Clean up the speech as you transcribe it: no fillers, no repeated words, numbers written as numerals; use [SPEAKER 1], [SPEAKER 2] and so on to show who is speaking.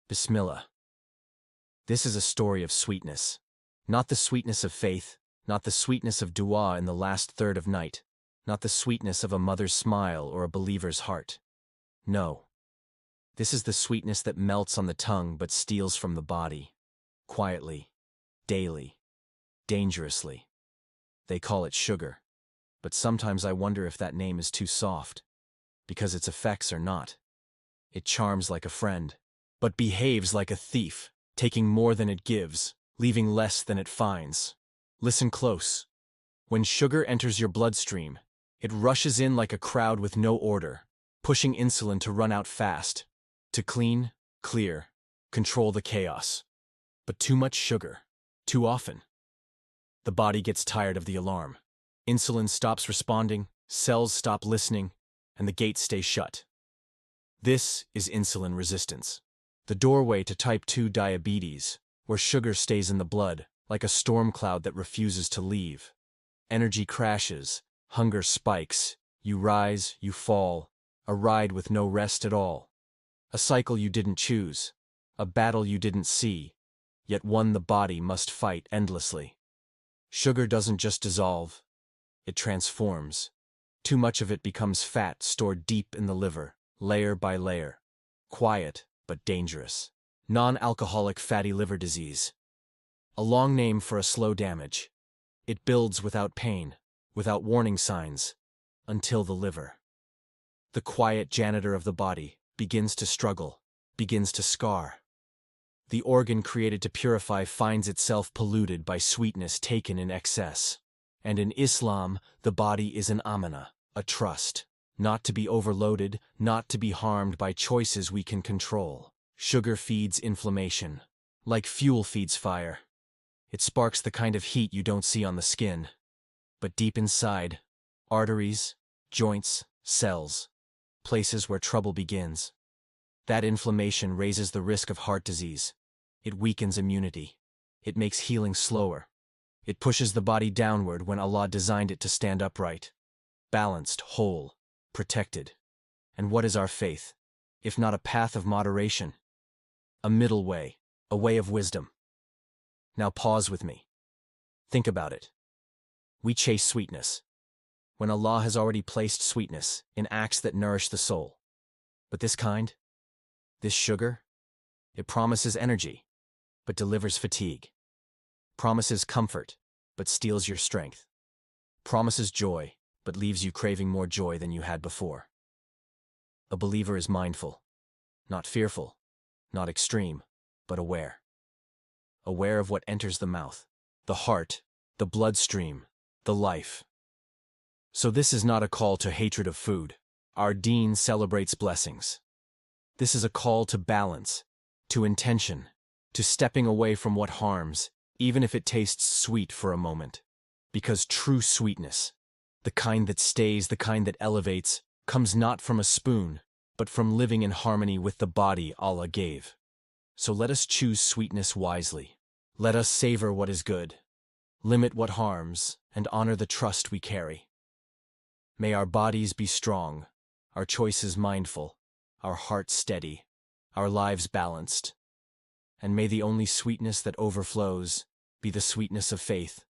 [SPEAKER 1] Bismillah. This is a story of sweetness. Not the sweetness of faith, not the sweetness of dua in the last third of night, not the sweetness of a mother's smile or a believer's heart. No. This is the sweetness that melts on the tongue but steals from the body. Quietly, daily, dangerously. They call it sugar. But sometimes I wonder if that name is too soft, because its effects are not. It charms like a friend, but behaves like a thief, taking more than it gives, leaving less than it finds. Listen close. When sugar enters your bloodstream, it rushes in like a crowd with no order, pushing insulin to run out fast, to clean, clear, control the chaos. But too much sugar, too often. The body gets tired of the alarm. Insulin stops responding, cells stop listening, and the gates stay shut. This is insulin resistance, the doorway to type 2 diabetes, where sugar stays in the blood, like a storm cloud that refuses to leave. Energy crashes, hunger spikes, you rise, you fall, a ride with no rest at all. A cycle you didn't choose, a battle you didn't see, yet one the body must fight endlessly. Sugar doesn't just dissolve, it transforms. Too much of it becomes fat stored deep in the liver, layer by layer. Quiet, but dangerous. Non-alcoholic fatty liver disease. A long name for a slow damage. It builds without pain, without warning signs, until the liver, the quiet janitor of the body, begins to struggle, begins to scar. The organ created to purify finds itself polluted by sweetness taken in excess. And in Islam, the body is an amana, a trust, not to be overloaded, not to be harmed by choices we can control. Sugar feeds inflammation, like fuel feeds fire. It sparks the kind of heat you don't see on the skin. But deep inside, arteries, joints, cells, places where trouble begins. That inflammation raises the risk of heart disease. It weakens immunity. It makes healing slower. It pushes the body downward when Allah designed it to stand upright, balanced, whole, protected. And what is our faith, if not a path of moderation? A middle way, a way of wisdom. Now pause with me. Think about it. We chase sweetness, when Allah has already placed sweetness in acts that nourish the soul. But this kind, this sugar, it promises energy, but delivers fatigue. Promises comfort, but steals your strength. Promises joy, but leaves you craving more joy than you had before. A believer is mindful, not fearful, not extreme, but aware. Aware of what enters the mouth, the heart, the bloodstream, the life. So this is not a call to hatred of food. Our deen celebrates blessings. This is a call to balance, to intention, to stepping away from what harms, even if it tastes sweet for a moment. Because true sweetness, the kind that stays, the kind that elevates, comes not from a spoon, but from living in harmony with the body Allah gave. So let us choose sweetness wisely. Let us savor what is good, limit what harms, and honor the trust we carry. May our bodies be strong, our choices mindful, our hearts steady, our lives balanced. And may the only sweetness that overflows be the sweetness of faith,